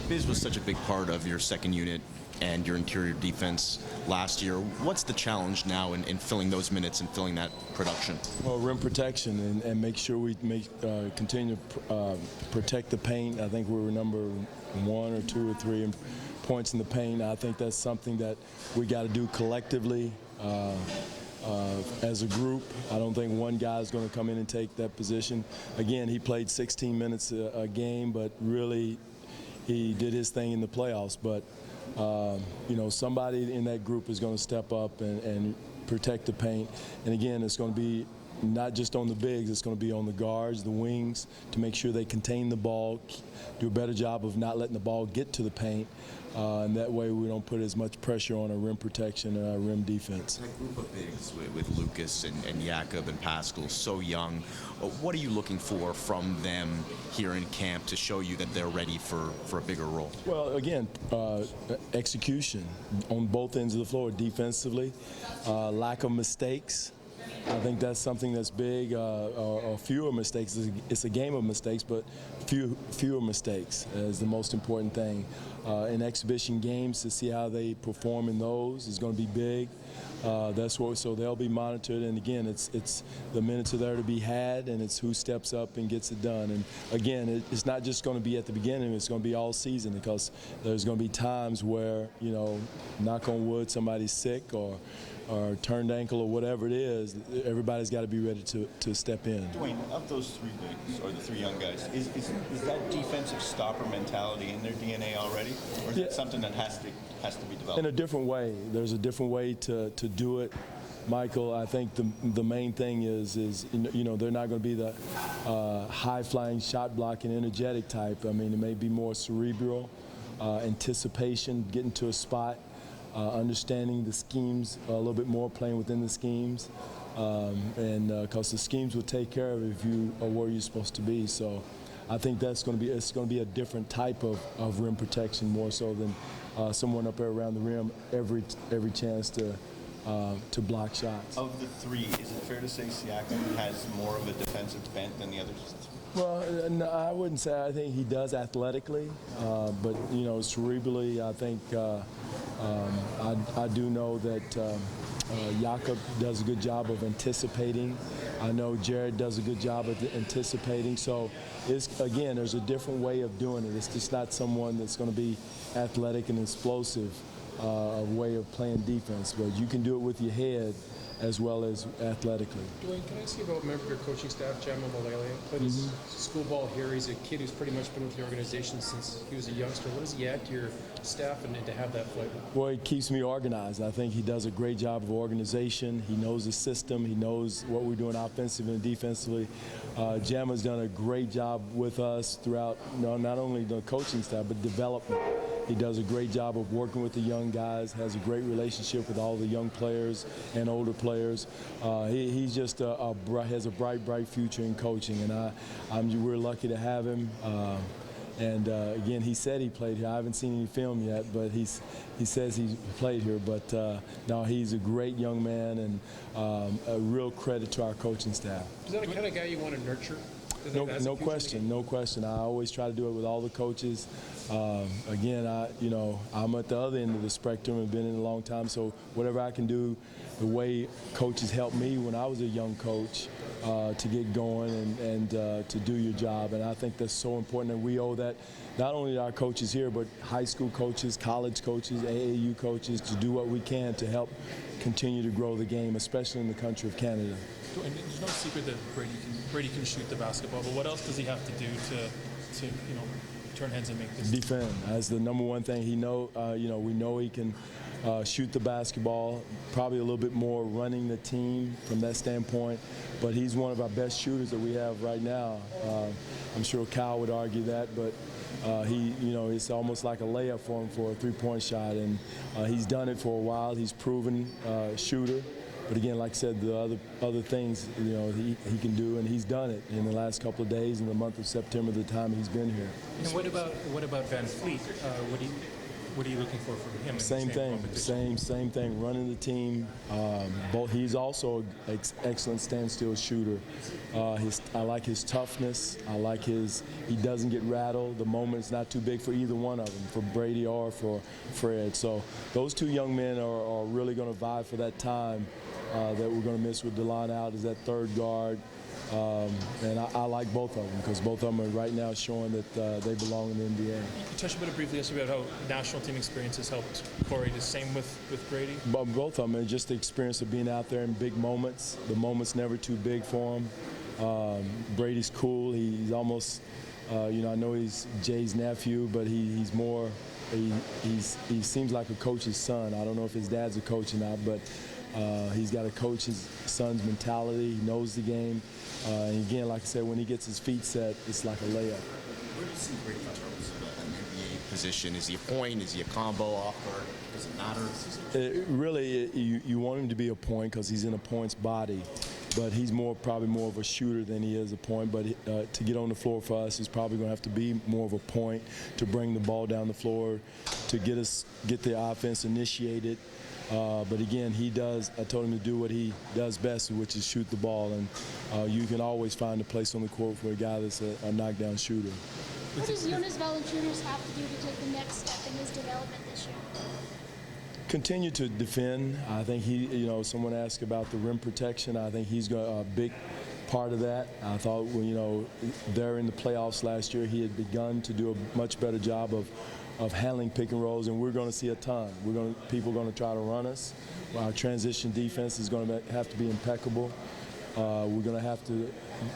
Biz was such a big part of your second unit and your interior defense last year. What's the challenge now in filling those minutes and filling that production? Well, rim protection and make sure we continue to protect the paint. I think we were number 1 or 2 or 3 in points in the paint. I think that's something that we got to do collectively as a group. I don't think one guy is going to come in and take that position. Again, he played 16 minutes a game, but really he did his thing in the playoffs. But somebody in that group is going to step up and protect the paint. And again, it's going to be not just on the bigs, it's going to be on the guards, the wings, to make sure they contain the ball, do a better job of not letting the ball get to the paint, and that way we don't put as much pressure on our rim protection and our rim defense. That group of bigs with Lucas and Jakob and Pascal, so young, what are you looking for from them here in camp to show you that they're ready for a bigger role? Well, again, execution on both ends of the floor, defensively, lack of mistakes. I think that's something that's big, or fewer mistakes. It's a game of mistakes, but fewer mistakes is the most important thing. In exhibition games, to see how they perform in those is going to be big. So they'll be monitored, and again, it's the minutes are there to be had, and it's who steps up and gets it done. And again, it's not just going to be at the beginning; it's going to be all season, because there's going to be times where, knock on wood, somebody's sick or turned ankle or whatever it is. Everybody's got to be ready to step in. Dwane, of those 3 bigs, or the 3 young guys, is that defensive stopper mentality in their DNA already, or is it something that has to be developed? In a different way. There's a different way to do it, Michael. I think the main thing is they're not going to be the high-flying, shot-blocking, energetic type. I mean, it may be more cerebral, anticipation, getting to a spot, understanding the schemes a little bit more, playing within the schemes, and because the schemes will take care of it if you are where you're supposed to be. So I think it's going to be a different type of rim protection, more so than someone up there around the rim every chance to block shots. Of the 3, is it fair to say Siakam has more of a defensive bent than the others? Well, no, I wouldn't say. I think he does athletically, but cerebrally, I think I do know that Jakob does a good job of anticipating. I know Jared does a good job of anticipating. So, there's a different way of doing it. It's just not someone that's going to be athletic and explosive, a way of playing defense. But you can do it with your head as well as athletically. Dwane, can I ask you about a member of your coaching staff, Jama Malele? Played his school ball here. He's a kid who's pretty much been with the organization since he was a youngster. What does he add to your staff and to have that flavor? Well, he keeps me organized. I think he does a great job of organization. He knows the system. He knows what we're doing offensively and defensively. Jama's done a great job with us throughout, not only the coaching staff, but development. He does a great job of working with the young guys, has a great relationship with all the young players and older players. He's just has a bright future in coaching, and we're lucky to have him. Again, he said he played here. I haven't seen any film yet, but he says he played here. But no, he's a great young man, and a real credit to our coaching staff. Is that the kind of guy you want to nurture? No question. I always try to do it with all the coaches. Again, I'm at the other end of the spectrum and been in a long time. So whatever I can do, the way coaches helped me when I was a young coach, to get going and to do your job. And I think that's so important, and we owe that not only to our coaches here, but high school coaches, college coaches, AAU coaches, to do what we can to help continue to grow the game, especially in the country of Canada. And there's no secret that Brady can shoot the basketball, but what else does he have to do to turn heads and make this? Defend. That's the number one thing. We know he can shoot the basketball, probably a little bit more running the team from that standpoint, but he's one of our best shooters that we have right now. I'm sure Kyle would argue that, but it's almost like a layup for him for a three-point shot, and he's done it for a while. He's proven shooter. But again, like I said, the other things he can do, and he's done it in the last couple of days in the month of September, the time he's been here. And what about Van Fleet? what are you looking for from him? Same thing, same thing. Running the team. He's also an excellent standstill shooter. I like his toughness. I like he doesn't get rattled. The moment's not too big for either one of them, for Brady or for Fred. So those two young men are really going to vie for that time that we're going to miss with DeLon out as that third guard. And I like both of them because both of them are right now showing that they belong in the NBA. You touched a bit briefly yesterday about how national team experience has helped Corey. The same with Brady? But both of them, and just the experience of being out there in big moments. The moment's never too big for him. Brady's cool. He's almost, I know he's Jay's nephew, but he's more, he seems like a coach's son. I don't know if his dad's a coach or not, but he's got to coach his son's mentality. He knows the game. And again, like I said, when he gets his feet set, it's like a layup. Where do you see Brady in terms of an NBA position? Is he a point? Is he a combo offer? Does it matter? Really, you want him to be a point because he's in a points body. But he's probably more of a shooter than he is a point. But to get on the floor for us, he's probably going to have to be more of a point to bring the ball down the floor, to get the offense initiated. But again, I told him to do what he does best, which is shoot the ball. And you can always find a place on the court for a guy that's a knockdown shooter. What does Jonas Valanciunas have to do to take the next step in his development this year? Continue to defend. I think someone asked about the rim protection. I think he's got a big part of that. I thought, there in the playoffs last year, he had begun to do a much better job of handling pick and rolls, and we're going to see a ton. People are going to try to run us. Our transition defense is going to have to be impeccable. We're going to have to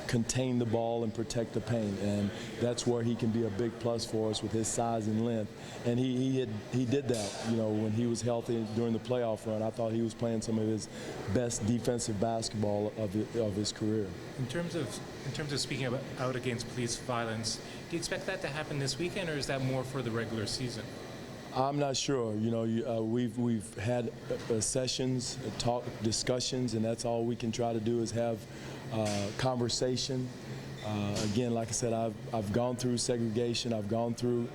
contain the ball and protect the paint, and that's where he can be a big plus for us with his size and length. And he did that, when he was healthy during the playoff run. I thought he was playing some of his best defensive basketball of his career. In terms of speaking out against police violence, do you expect that to happen this weekend, or is that more for the regular season? I'm not sure. We've had sessions, discussions, and that's all we can try to do is have conversation. Again, like I said, I've gone through segregation. I've gone through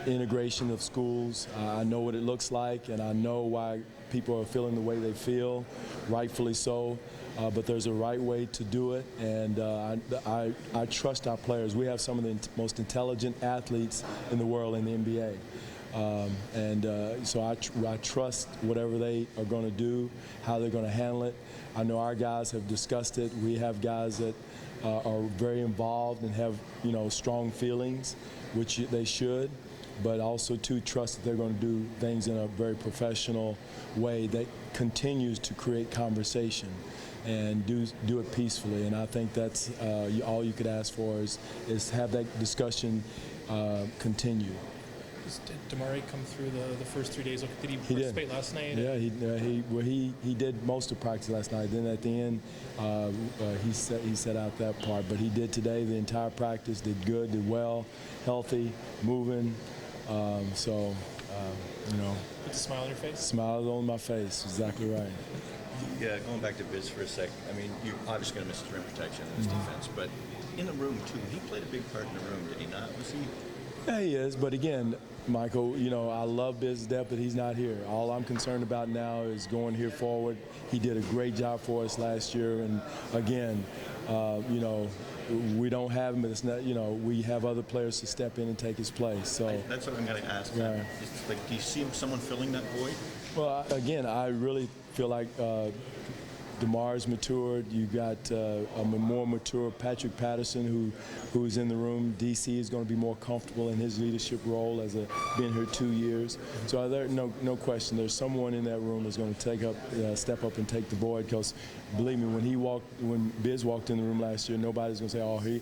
integration of schools. I know what it looks like, and I know why people are feeling the way they feel, rightfully so. But there's a right way to do it, and I trust our players. We have some of the most intelligent athletes in the world in the NBA. So I trust whatever they are going to do, how they're going to handle it. I know our guys have discussed it. We have guys that are very involved and have, strong feelings, which they should, but also to trust that they're going to do things in a very professional way that continues to create conversation and do it peacefully. And I think that's all you could ask for is have that discussion continue. Did Damari come through the first 3 days? Did he participate last night? Yeah, he did most of practice last night. Then at the end, he set out that part. But he did today. The entire practice did good, did well, healthy, moving. With a smile on your face? Smile on my face. Exactly right. Yeah, going back to Biz for a sec. I mean, you're obviously going to miss his rim protection and his defense, but in the room too, he played a big part in the room, did he not? Was he? Yeah, he is. But again, Michael, I love Biz's depth, but he's not here. All I'm concerned about now is going here forward. He did a great job for us last year, and again, we don't have him, but it's not. We have other players to step in and take his place. So that's what I'm going to ask. Yeah. It's like, do you see someone filling that void? Well, again, I really feel like DeMar's matured. You got a more mature Patrick Patterson who's in the room. DC is going to be more comfortable in his leadership role as being here 2 years. So no question, there's someone in that room that's going to step up and take the void. Because believe me, when Biz walked in the room last year, nobody's going to say,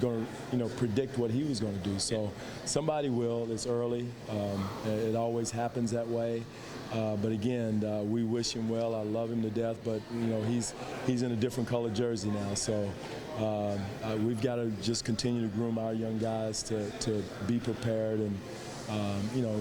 going to predict what he was going to do. So somebody will. It's early. It always happens that way. But again, we wish him well. I love him to death. But he's in a different color jersey now. So we've got to just continue to groom our young guys to be prepared you know,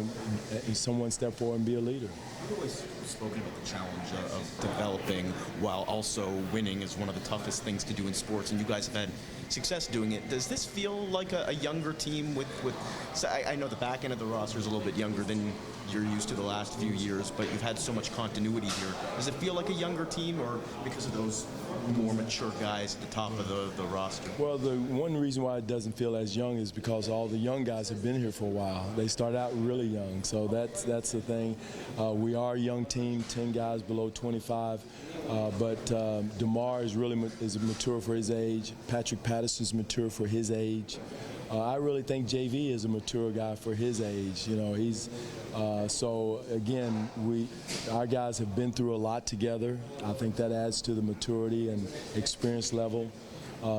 someone step forward and be a leader. You've always spoken about the challenge of developing while also winning is one of the toughest things to do in sports, and you guys have had success doing it. Does this feel like a younger team with so I know the back end of the roster is a little bit younger than you're used to the last few years, but you've had so much continuity here. Does it feel like a younger team, or because of those more mature guys at the top of the roster? Well, the one reason why it doesn't feel as young is because all the young guys have been here for a while. They started out really young, so that's the thing. We are a young team, 10 guys below 25, but DeMar is really is mature for his age. Patrick Patterson's mature for his age. I really think JV is a mature guy for his age. You know, he's so again, our guys have been through a lot together. I think that adds to the maturity and experience level.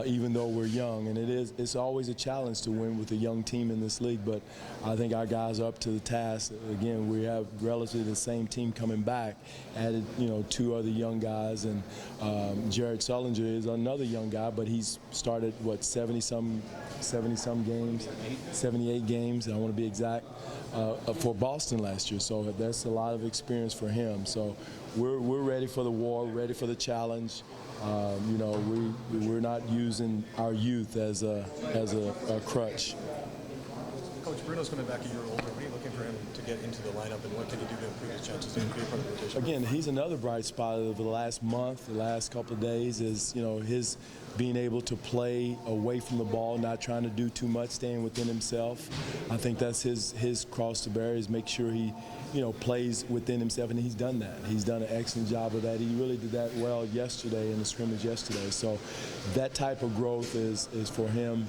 Even though we're young, and it's always a challenge to win with a young team in this league, but I think our guys are up to the task. Again, we have relatively the same team coming back, added, you know, 2 other young guys, and Jared Sullinger is another young guy, but he's started, what, 70-some games, 78 games, I want to be exact, for Boston last year, so that's a lot of experience for him. So we're ready for the war, ready for the challenge. You know, we're not using our youth as a crutch. Coach, Bruno's coming back a year older. What are you looking for him to get into the lineup, and what can he do to improve his chances to be a part of the rotation? Again, he's another bright spot of the last month, the last couple of days is, you know, his being able to play away from the ball, not trying to do too much, staying within himself. I think that's his cross to bear, is make sure he, you know, plays within himself, and he's done that. He's done an excellent job of that. He really did that well yesterday in the scrimmage yesterday. So that type of growth is for him,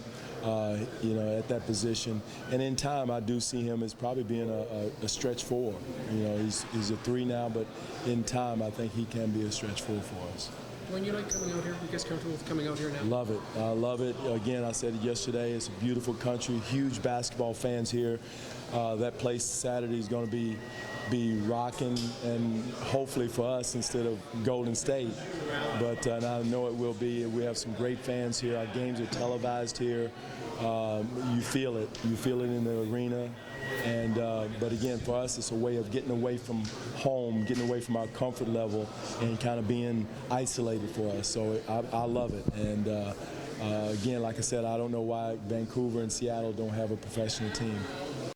you know, at that position. And in time, I do see him as probably being a stretch 4. You know, he's a 3 now, but in time, I think he can be a stretch 4 for us. When you like coming out here, you guys comfortable with coming out here now? Love it. I love it. Again, I said it yesterday, it's a beautiful country, huge basketball fans here. That place Saturday is going to be rocking, and hopefully for us instead of Golden State. But and I know it will be. We have some great fans here. Our games are televised here. You feel it. You feel it in the arena. And but again, for us, it's a way of getting away from home, getting away from our comfort level, and kind of being isolated for us. So I love it. And again, like I said, I don't know why Vancouver and Seattle don't have a professional team.